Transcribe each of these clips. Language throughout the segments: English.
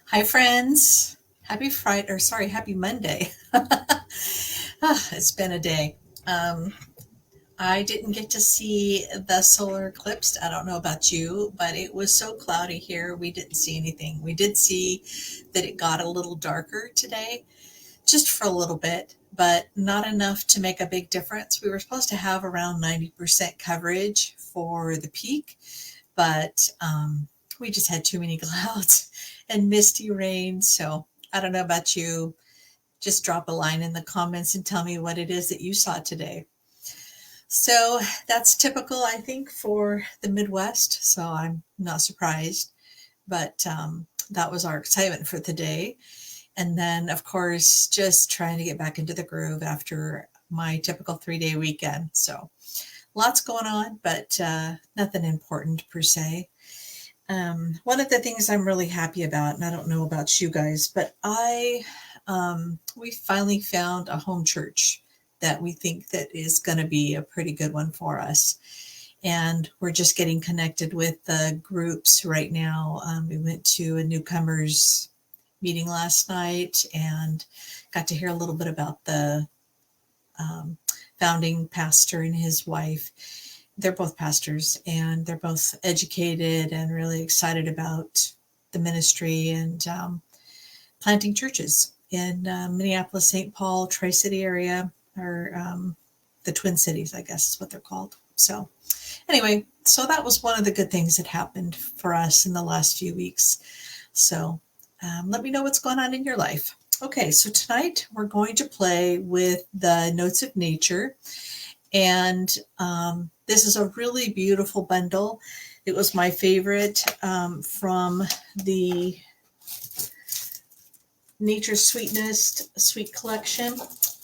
Hi, friends. Happy Friday, or sorry, happy Monday. It's been a day. Um, I didn't get to see the solar eclipse. I don't know about you, but it was so cloudy here. We didn't see anything. We did see that it got a little darker today, just for a little bit, but not enough to make a big difference. We were supposed to have around 90% coverage for the peak, but we just had too many clouds and misty rain. So I don't know about you. Just drop a line in the comments and tell me what it is that you saw today. So that's typical, I think, for the Midwest. So I'm not surprised. But that was our excitement for the day. And then, of course, just trying to get back into the groove after my typical 3-day weekend. So lots going on, but nothing important per se. One of the things I'm really happy about, and I don't know about you guys, but we finally found a home church that we think that is going to be a pretty good one for us. And we're just getting connected with the groups right now. We went to a newcomers meeting last night and got to hear a little bit about the um, founding pastor and his wife. They're both pastors and they're both educated and really excited about the ministry and planting churches in Minneapolis, St. Paul, Tri City area, or the Twin Cities, I guess is what they're called. So, anyway, so that was one of the good things that happened for us in the last few weeks. So, let me know what's going on in your life. Okay, so tonight we're going to play with the Notes of Nature. And this is a really beautiful bundle. It was my favorite from the Nature's Sweetness Sweet Collection.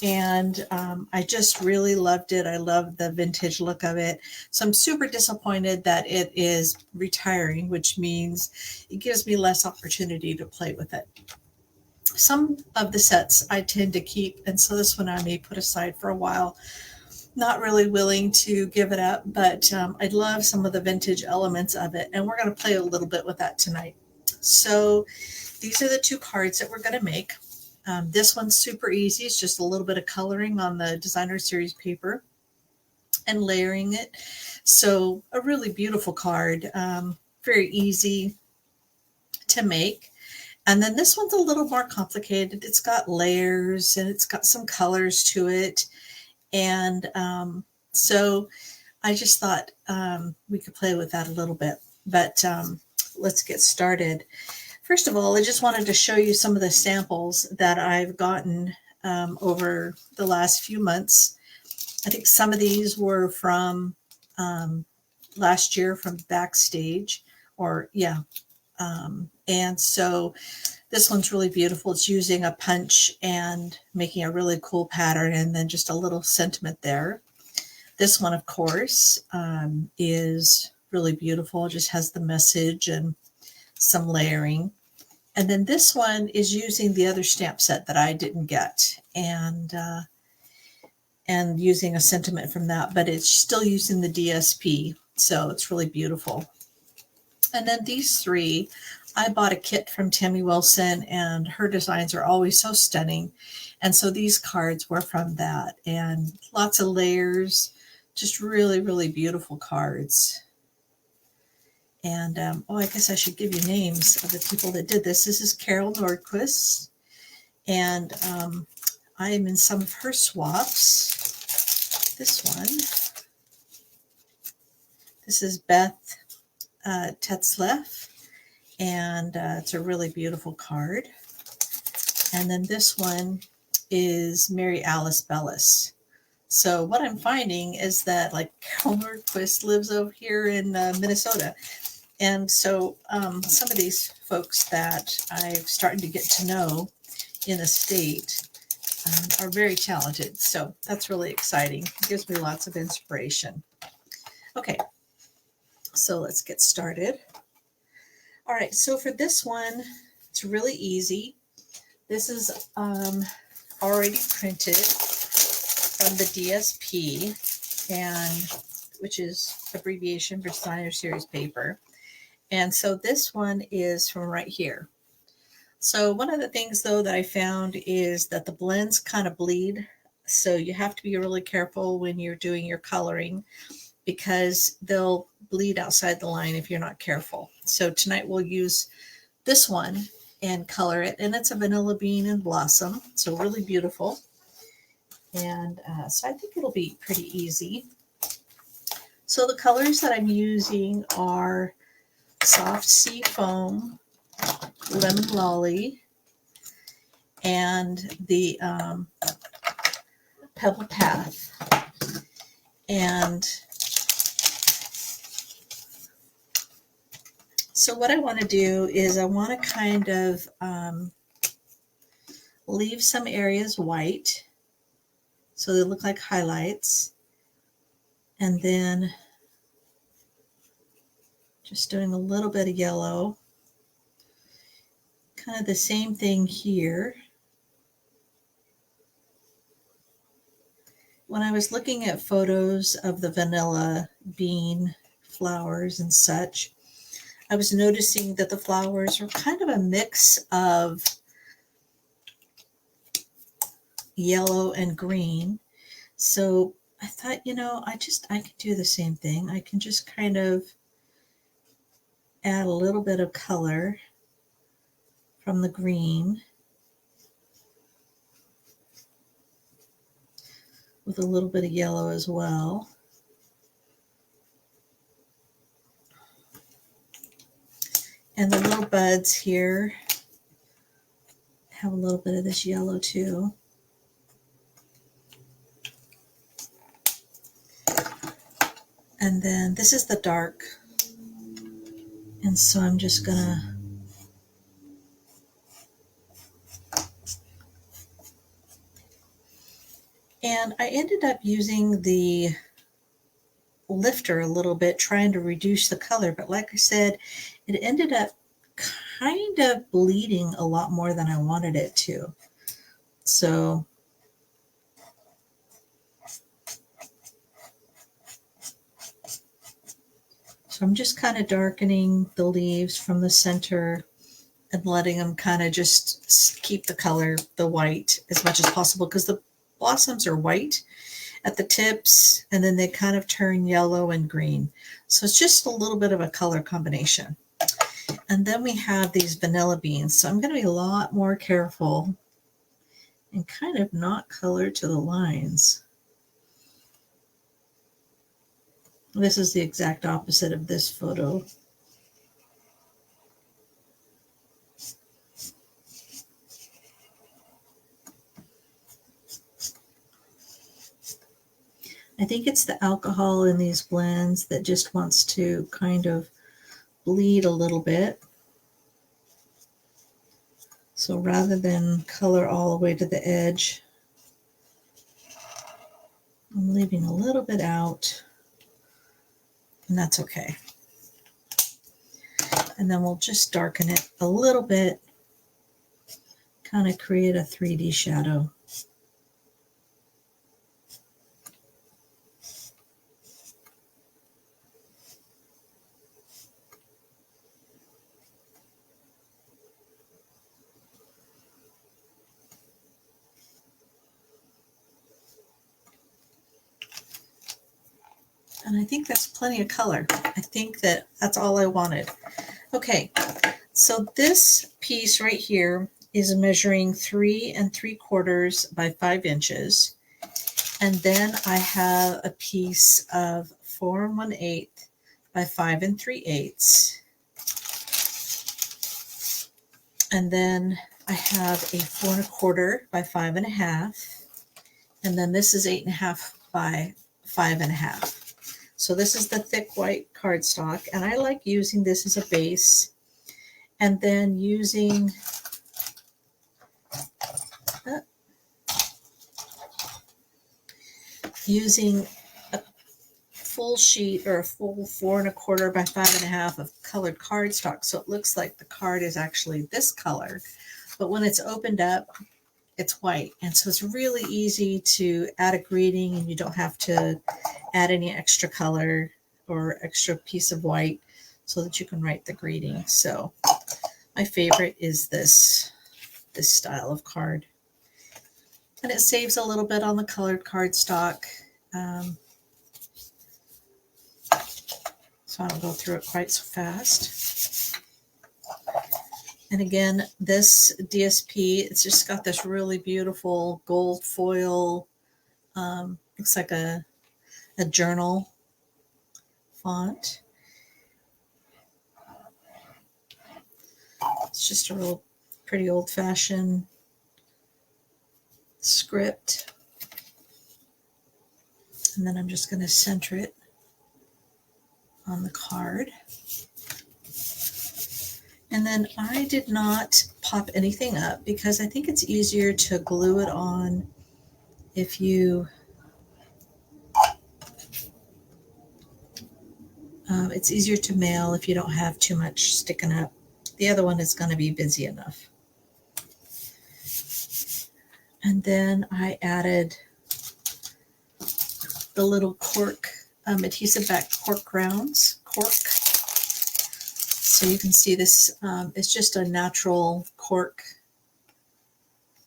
And I just really loved it. I love the vintage look of it. So I'm super disappointed that it is retiring, which means it gives me less opportunity to play with it. Some of the sets I tend to keep, and so this one I may put aside for a while. Not really willing to give it up, but I love some of the vintage elements of it, and we're going to play a little bit with that tonight. So these are the two cards that we're going to make. This one's super easy. It's just a little bit of coloring on the designer series paper and layering it. So a really beautiful card, very easy to make. And then this one's a little more complicated. It's got layers and it's got some colors to it. And so I just thought we could play with that a little bit. But let's get started. First of all, I just wanted to show you some of the samples that I've gotten over the last few months. I think some of these were from last year from Backstage, or yeah. And so this one's really beautiful. It's using a punch and making a really cool pattern and then just a little sentiment there. This one, of course, is really beautiful. It just has the message and some layering. And then this one is using the other stamp set that I didn't get and using a sentiment from that, but it's still using the DSP. So it's really beautiful. And then these three, I bought a kit from Tammy Wilson, and her designs are always so stunning. And so these cards were from that, and lots of layers, just really, really beautiful cards. And I guess I should give you names of the people that did this. This is Carol Nordquist, and I am in some of her swaps. This one. This is Beth Tetzleff. And it's a really beautiful card. And then this one is Mary Alice Bellis. So what I'm finding is that like Carol Nordquist lives over here in Minnesota. And so some of these folks that I'm starting to get to know in the state are very talented. So that's really exciting. It gives me lots of inspiration. Okay, so let's get started. All right, so for this one, it's really easy. This is already printed from the DSP, and which is abbreviation for Designer Series paper. And so this one is from right here. So one of the things though that I found is that the blends kind of bleed. So you have to be really careful when you're doing your coloring because they'll bleed outside the line if you're not careful. So tonight we'll use this one and color it. And it's a vanilla bean and blossom. So really beautiful. And so I think it'll be pretty easy. So the colors that I'm using are Soft Sea Foam, Lemon Lolly, and the Pebble Path. And so what I want to do is I want to kind of leave some areas white so they look like highlights. And then just doing a little bit of yellow. Kind of the same thing here. When I was looking at photos of the vanilla bean flowers and such, I was noticing that the flowers were kind of a mix of yellow and green. So I thought, you know, I could do the same thing. I can just kind of add a little bit of color from the green with a little bit of yellow as well. And the little buds here have a little bit of this yellow too. And then this is the dark. And so I'm just gonna and I ended up using the lifter a little bit, trying to reduce the color. But like I said, it ended up kind of bleeding a lot more than I wanted it to. So I'm just kind of darkening the leaves from the center and letting them kind of just keep the color, the white, as much as possible, because the blossoms are white at the tips and then they kind of turn yellow and green. So it's just a little bit of a color combination. And then we have these vanilla beans. So I'm going to be a lot more careful and kind of not color to the lines. This is the exact opposite of this photo. I think it's the alcohol in these blends that just wants to kind of bleed a little bit. So rather than color all the way to the edge, I'm leaving a little bit out, and that's okay. And then we'll just darken it a little bit, kind of create a 3D shadow. And I think that's plenty of color. I think that's all I wanted. Okay, so this piece right here is measuring 3 3/4 by 5 inches. And then I have a piece of 4 1/8 by 5 3/8. And then I have a 4 1/4 by 5 1/2. And then this is 8 1/2 by 5 1/2. So this is the thick white cardstock, and I like using this as a base and then using a full sheet or a full 4 1/4 by 5 1/2 of colored cardstock. So it looks like the card is actually this color, but when it's opened up, it's white. And so it's really easy to add a greeting and you don't have to add any extra color or extra piece of white so that you can write the greeting. So my favorite is this this style of card. And it saves a little bit on the colored cardstock. So I don't go through it quite so fast. And again, this DSP, it's just got this really beautiful gold foil, looks like a journal font. It's just a real pretty old-fashioned script. And then I'm just going to center it on the card. And then I did not pop anything up because I think it's easier to glue it on if you, it's easier to mail if you don't have too much sticking up. The other one is going to be busy enough. And then I added the little cork, adhesive back cork rounds, So you can see this is just a natural cork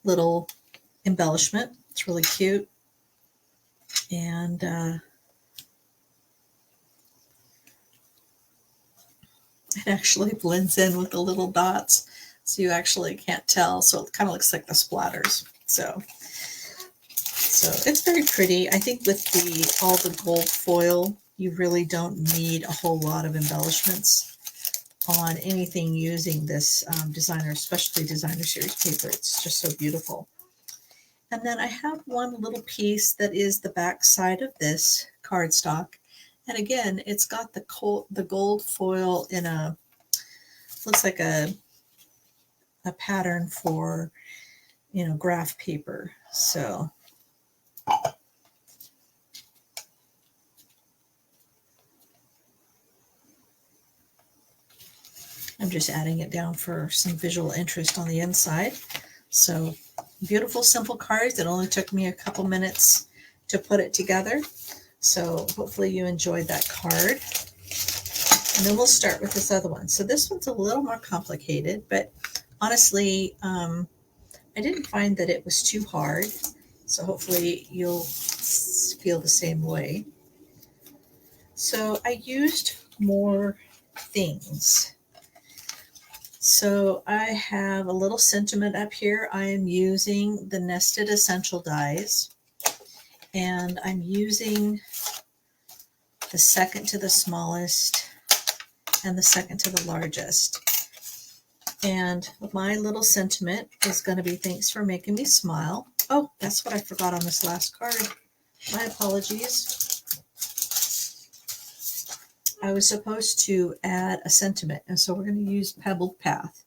little embellishment. It's really cute. And it actually blends in with the little dots, so you actually can't tell. So it kind of looks like the splatters. So it's very pretty. I think with all the gold foil, you really don't need a whole lot of embellishments on anything using this especially designer series paper. It's just so beautiful. And then I have one little piece that is the back side of this cardstock. And again, it's got the gold foil in looks like a pattern for, graph paper. So I'm just adding it down for some visual interest on the inside. So beautiful, simple cards. It only took me a couple minutes to put it together. So hopefully you enjoyed that card. And then we'll start with this other one. So this one's a little more complicated, but honestly, I didn't find that it was too hard. So hopefully you'll feel the same way. So I used more things. So I have a little sentiment up here. I am using the Nested Essential Dies, and I'm using the second to the smallest and the second to the largest. And my little sentiment is going to be thanks for making me smile. Oh, that's what I forgot on this last card. My apologies. I was supposed to add a sentiment, and so we're going to use Pebbled Path.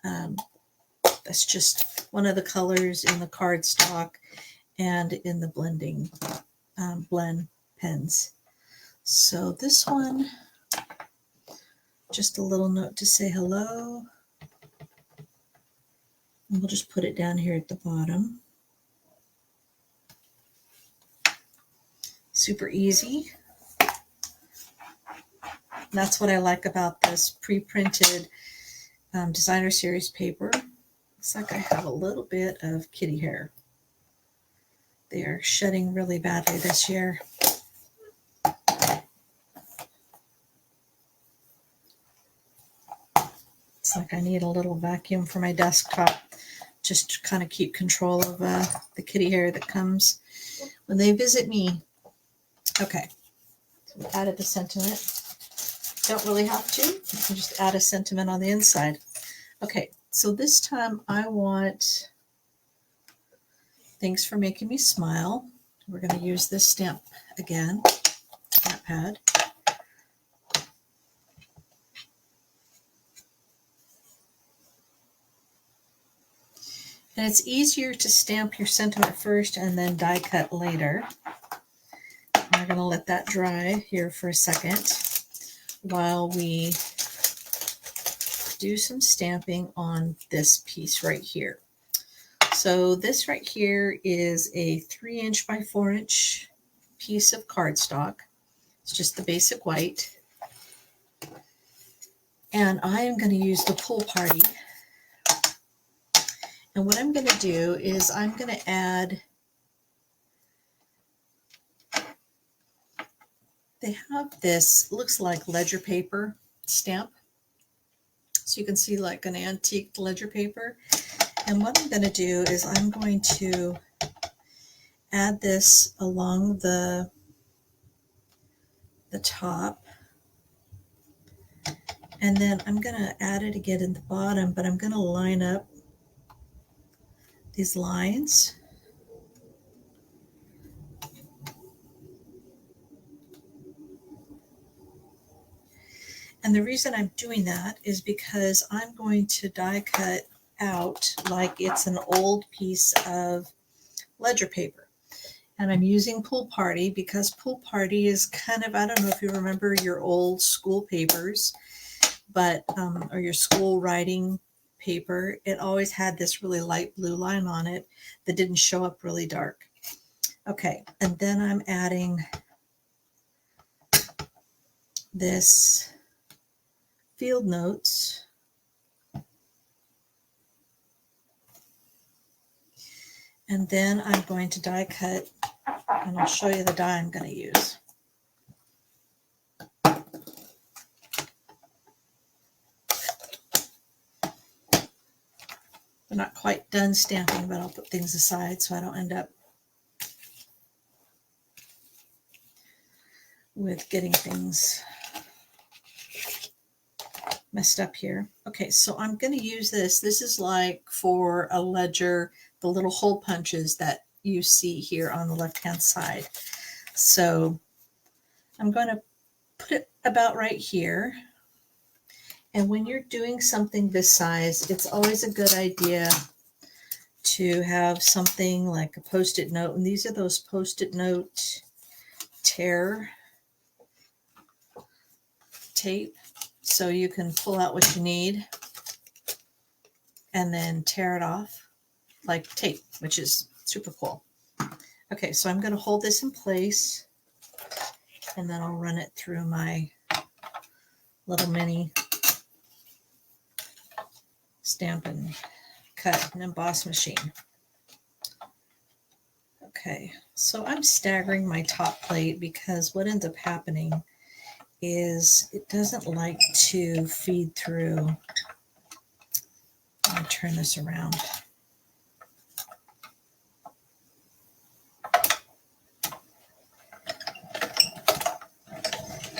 That's just one of the colors in the cardstock and in the blending blend pens. So this one, just a little note to say hello. And we'll just put it down here at the bottom. Super easy. That's what I like about this pre-printed designer series paper. Looks like I have a little bit of kitty hair. They are shedding really badly this year. It's like I need a little vacuum for my desktop just to kind of keep control of the kitty hair that comes when they visit me. Okay, so we added the sentiment. Don't really have to. You can just add a sentiment on the inside. Okay, so this time I want thanks for making me smile. We're going to use this stamp again, stamp pad. And it's easier to stamp your sentiment first and then die cut later. I'm going to let that dry here for a second while we do some stamping on this piece right here. So this right here is a 3" by 4" piece of cardstock. It's just the basic white. And I am going to use the Pool Party And what I'm going to do is I'm going to add, they have this, looks like ledger paper stamp. So you can see like an antique ledger paper. And what I'm going to do is I'm going to add this along the top. And then I'm going to add it again in the bottom, but I'm going to line up these lines. And the reason I'm doing that is because I'm going to die cut out like it's an old piece of ledger paper. And I'm using Pool Party because Pool Party is kind of, I don't know if you remember your old school papers, but, or your school writing paper, it always had this really light blue line on it that didn't show up really dark. Okay, and then I'm adding this field notes. And then I'm going to die cut, and I'll show you the die I'm going to use. I'm not quite done stamping, but I'll put things aside so I don't end up with getting things messed up here. Okay, so I'm going to use this. This is like for a ledger, the little hole punches that you see here on the left-hand side. So I'm going to put it about right here. And when you're doing something this size, it's always a good idea to have something like a Post-it note. And these are those Post-it note tear tape. So you can pull out what you need and then tear it off like tape, which is super cool. Okay, so I'm going to hold this in place and then I'll run it through my little mini stamp and cut and emboss machine. Okay, so I'm staggering my top plate because what ends up happening is it doesn't like to feed through. I'll turn this around.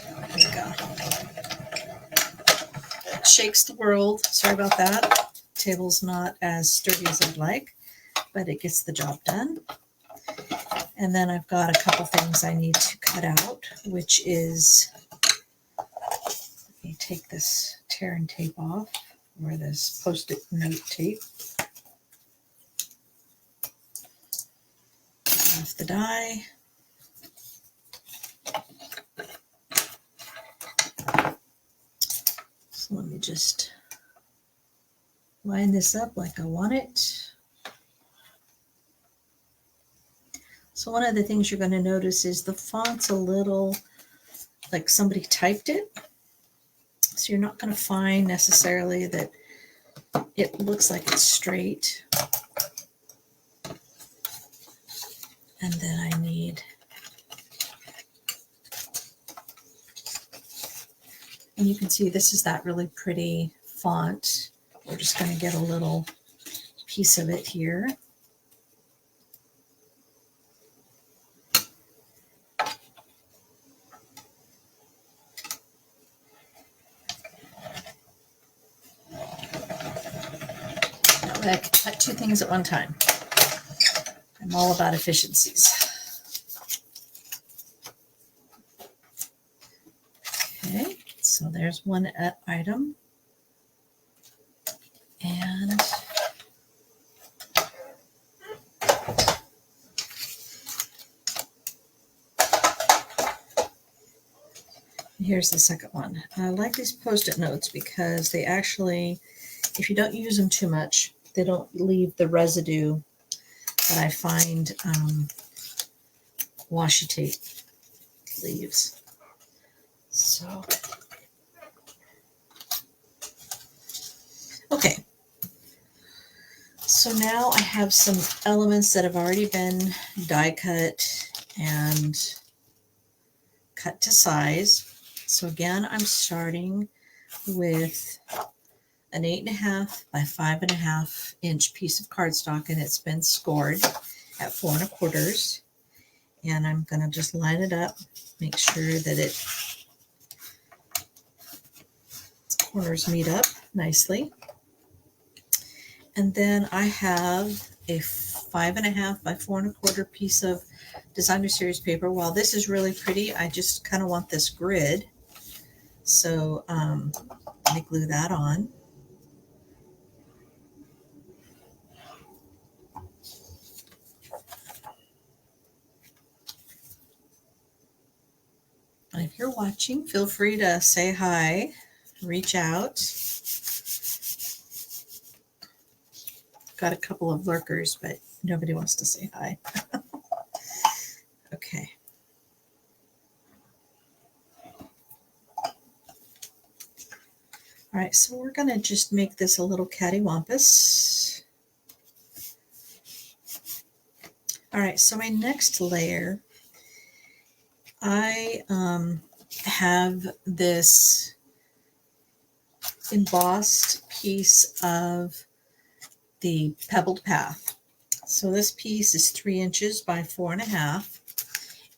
There we go. It shakes the world. Sorry about that. Table's not as sturdy as I'd like, but it gets the job done. And then I've got a couple things I need to cut out, which is, let me take this tear and tape off, or this Post-it note tape. Off the die. So let me just line this up like I want it. So one of the things you're going to notice is the font's a little like somebody typed it. So you're not going to find necessarily that it looks like it's straight. And then I need, and you can see this is that really pretty font. We're just going to get a little piece of it here. I can cut two things at one time. I'm all about efficiencies. Okay, so there's one item. And here's the second one. I like these Post-it notes because they actually, if you don't use them too much, they don't leave the residue that I find washi tape leaves. So, okay. So now I have some elements that have already been die cut and cut to size. So again, I'm starting with an 8.5 by 5.5 inch piece of cardstock, and it's been scored at 4 1/4. And I'm going to just line it up, make sure that its corners meet up nicely. And then I have a 5.5 by 4 1/4 piece of Designer Series paper. While this is really pretty, I just kind of want this grid. So let me glue that on. And if you're watching, feel free to say hi, reach out. Got a couple of lurkers, but nobody wants to say hi. Okay. All right, so we're going to just make this a little cattywampus. All right, so my next layer, I have this embossed piece of the Pebbled Path. So this piece is 3 inches by 4.5,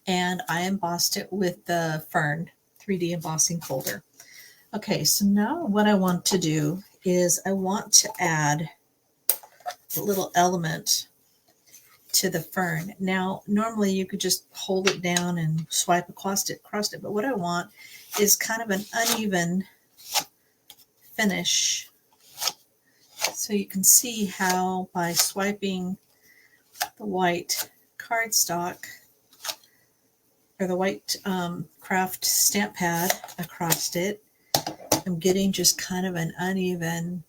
and I embossed it with the Fern 3D embossing folder. Okay, so now what I want to do is I want to add a little element to the fern. Now, normally you could just hold it down and swipe across it, but what I want is kind of an uneven finish. So you can see how by swiping the white cardstock or the white craft stamp pad across it, I'm getting just kind of an uneven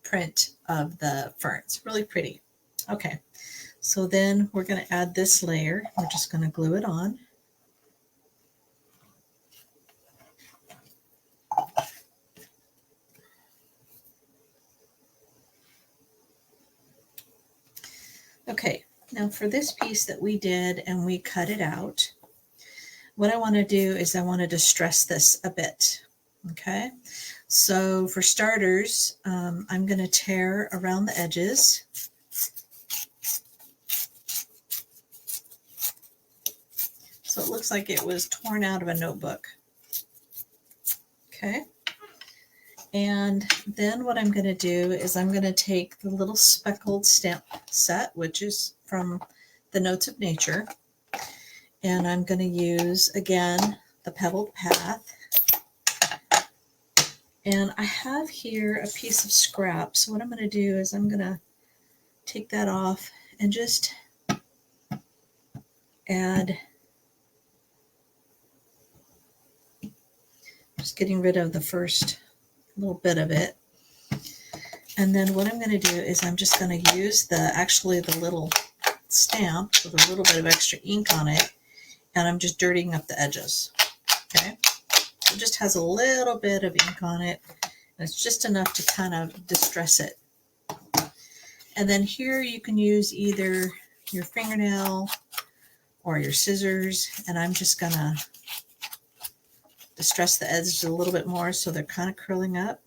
print of the fern. It's really pretty. Okay, so then we're going to add this layer. We're just going to glue it on. Okay, now for this piece that we did and we cut it out, what I want to do is I want to distress this a bit. Okay, so for starters, I'm going to tear around the edges. So it looks like it was torn out of a notebook. Okay. And then what I'm going to do is I'm going to take the little speckled stamp set, which is from the Notes of Nature, and I'm going to use, again, the Pebbled Path. And I have here a piece of scrap. So what I'm going to do is I'm going to take that off and just add, just getting rid of the first little bit of it. And then what I'm going to do is I'm just going to use the little stamp with a little bit of extra ink on it, and I'm just dirtying up the edges. Okay, it just has a little bit of ink on it, and it's just enough to kind of distress it. And then here you can use either your fingernail or your scissors, and I'm just going to distress the edges a little bit more so they're kind of curling up.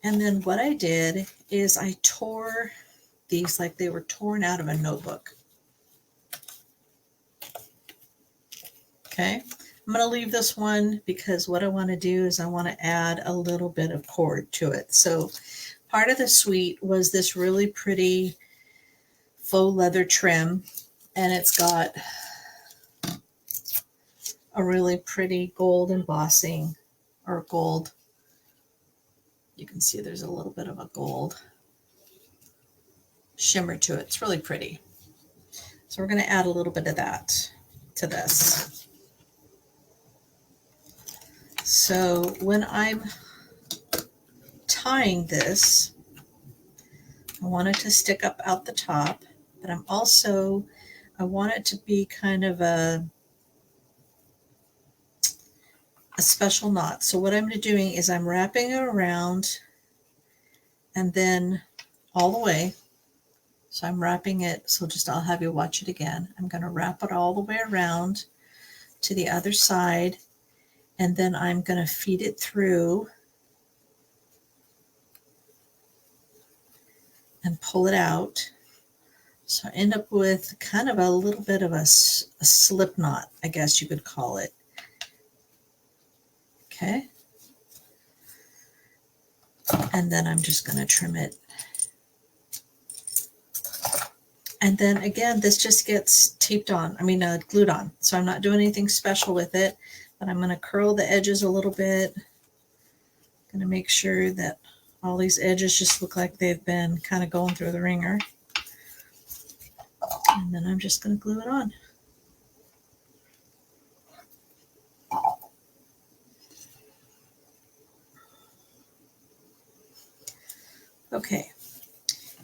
And then what I did is I tore these like they were torn out of a notebook. Okay, I'm going to leave this one because what I want to do is I want to add a little bit of cord to it. So part of the suite was this really pretty faux leather trim, and it's got a really pretty gold embossing, or gold. You can see there's a little bit of a gold shimmer to it. It's really pretty. So we're going to add a little bit of that to this. So when I'm tying this, I want it to stick up out the top, but I want it to be kind of a a special knot. So what I'm doing is I'm wrapping it around and then all the way. So I'm wrapping it, so just I'll have you watch it again. I'm going to wrap it all the way around to the other side, and then I'm going to feed it through and pull it out. So I end up with kind of a little bit of a slip knot, I guess you could call it. Okay. And then I'm just going to trim it. And then again, this just gets taped on, glued on. So I'm not doing anything special with it, but I'm going to curl the edges a little bit. Going to make sure that all these edges just look like they've been kind of going through the wringer. And then I'm just going to glue it on. Okay.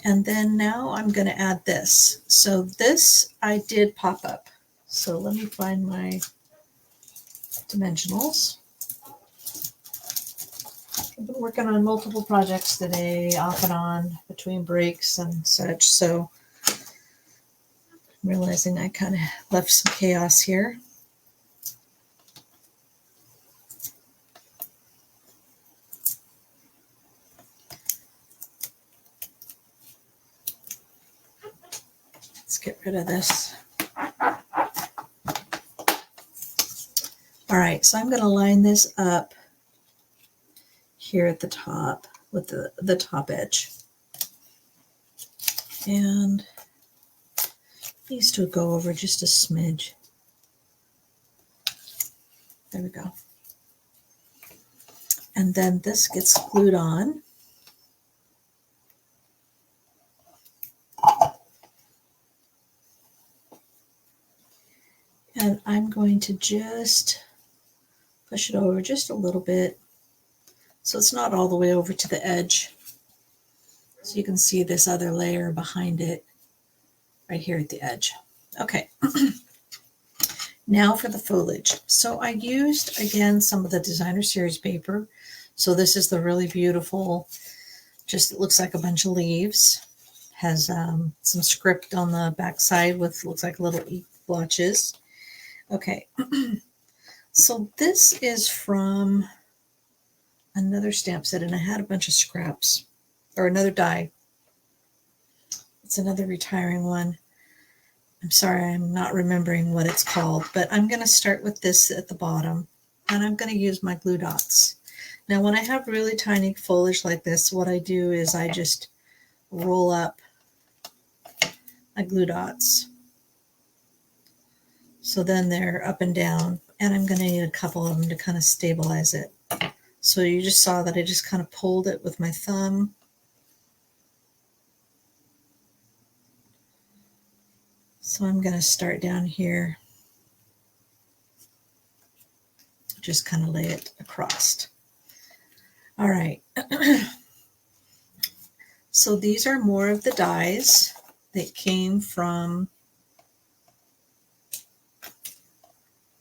And then now I'm going to add this. So this I did pop up. So let me find my dimensionals. I've been working on multiple projects today, off and on, between breaks and such. So I'm realizing I kind of left some chaos here. Let's get rid of this. All right, so I'm going to line this up here at the top with the top edge. And these two go over just a smidge. There we go. And then this gets glued on. And I'm going to just push it over just a little bit so it's not all the way over to the edge. So you can see this other layer behind it right here at the edge. Okay. Now for the foliage. So I used, again, some of the Designer Series paper. So this is the really beautiful, just it looks like a bunch of leaves. Has some script on the back side with, looks like little ink blotches. Okay. So this is from another stamp set, and I had a bunch of scraps, or another die. It's another retiring one. I'm sorry, I'm not remembering what it's called, but I'm going to start with this at the bottom, and I'm going to use my glue dots. Now, when I have really tiny foliage like this, what I do is I just roll up my glue dots. So then they're up and down, and I'm going to need a couple of them to kind of stabilize it. So you just saw that I just kind of pulled it with my thumb. So I'm going to start down here, just kind of lay it across. All right. So these are more of the dies that came from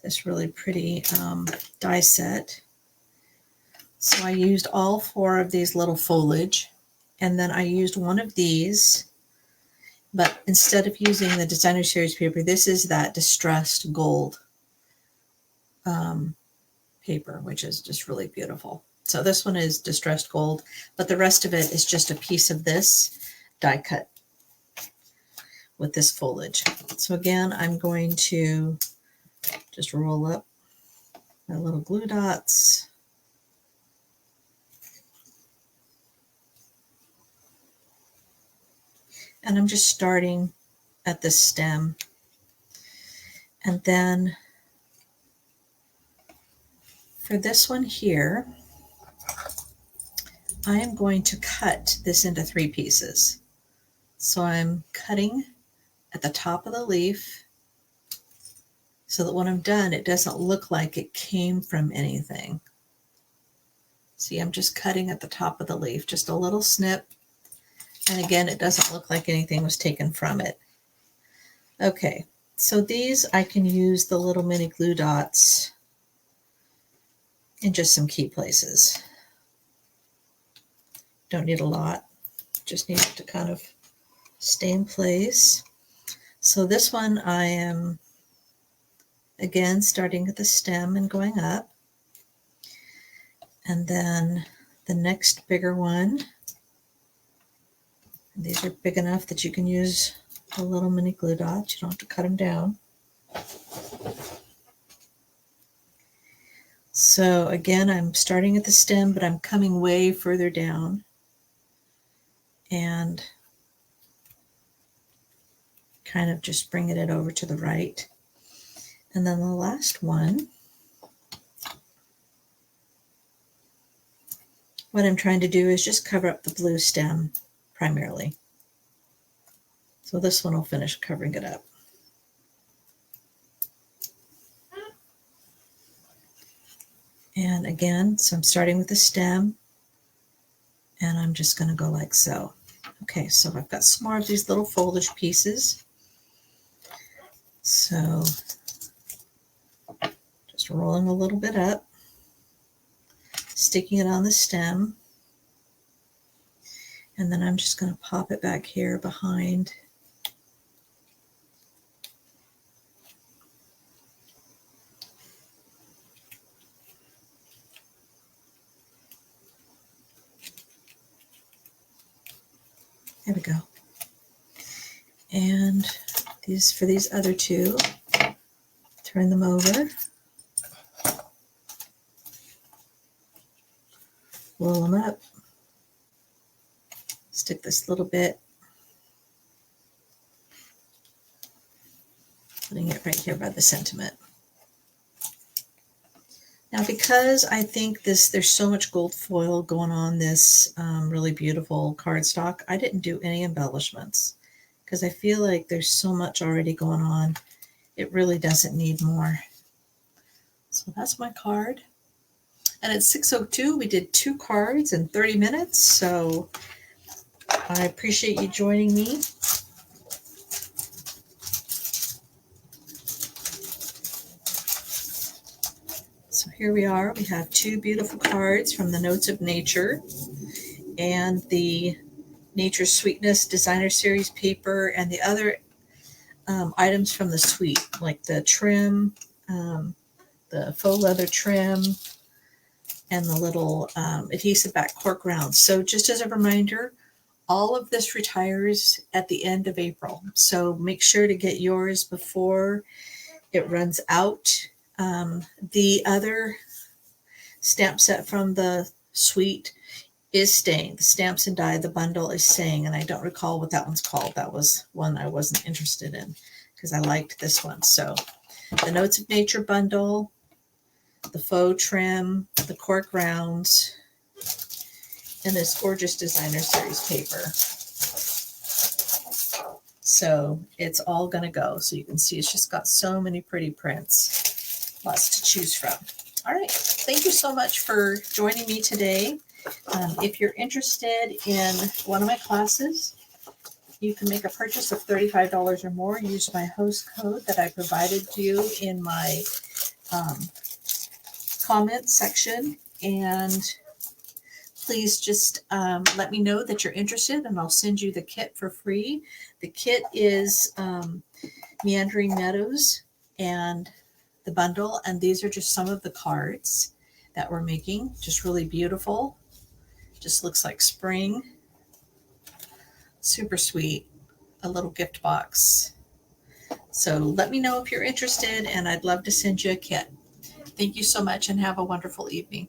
this really pretty die set. So I used all 4 of these little foliage, and then I used one of these, but instead of using the Designer Series paper, this is that distressed gold paper, which is just really beautiful. So this one is distressed gold, but the rest of it is just a piece of this die cut with this foliage. So again, I'm going to just roll up my little glue dots. And I'm just starting at the stem. And then for this one here, I am going to cut this into 3 pieces. So I'm cutting at the top of the leaf so that when I'm done, it doesn't look like it came from anything. See, I'm just cutting at the top of the leaf, just a little snip. And again, it doesn't look like anything was taken from it. Okay, so these I can use the little mini glue dots in just some key places. Don't need a lot, just need it to kind of stay in place. So this one I am, again, starting at the stem and going up. And then the next bigger one, these are big enough that you can use a little mini glue dots. You don't have to cut them down. So again, I'm starting at the stem, but I'm coming way further down and kind of just bringing it over to the right. And then the last one, what I'm trying to do is just cover up the blue stem primarily. So this one will finish covering it up. And again, so I'm starting with the stem and I'm just going to go like so. Okay, so I've got some more of these little foliage pieces. So just rolling a little bit up, sticking it on the stem, and then I'm just going to pop it back here behind. There we go. And these, for these other two, turn them over, roll them up, stick this little bit, putting it right here by the sentiment. Now, because I think there's so much gold foil going on this really beautiful cardstock, I didn't do any embellishments because I feel like there's so much already going on. It really doesn't need more. So that's my card. And at 6:02, we did 2 cards in 30 minutes. So I appreciate you joining me. So here we are. We have 2 beautiful cards from the Notes of Nature and the Nature's Sweetness Designer Series paper and the other items from the suite, like the trim, the faux leather trim, and the little adhesive back cork rounds. So just as a reminder, all of this retires at the end of April. So make sure to get yours before it runs out. The other stamp set from the suite is staying. The Stamps and Die, the bundle is staying, and I don't recall what that one's called. That was one I wasn't interested in because I liked this one. So the Notes of Nature bundle, the faux trim, the cork rounds, and this gorgeous designer series paper. So it's all going to go. So you can see it's just got so many pretty prints, lots to choose from. All right. Thank you so much for joining me today. If you're interested in one of my classes, you can make a purchase of $35 or more. Use my host code that I provided you in my comment section, and please just let me know that you're interested and I'll send you the kit for free. The kit is Meandering Meadows and the bundle, and these are just some of the cards that we're making. Just really beautiful. Just looks like spring. Super sweet. A little gift box. So let me know if you're interested, and I'd love to send you a kit. Thank you so much and have a wonderful evening.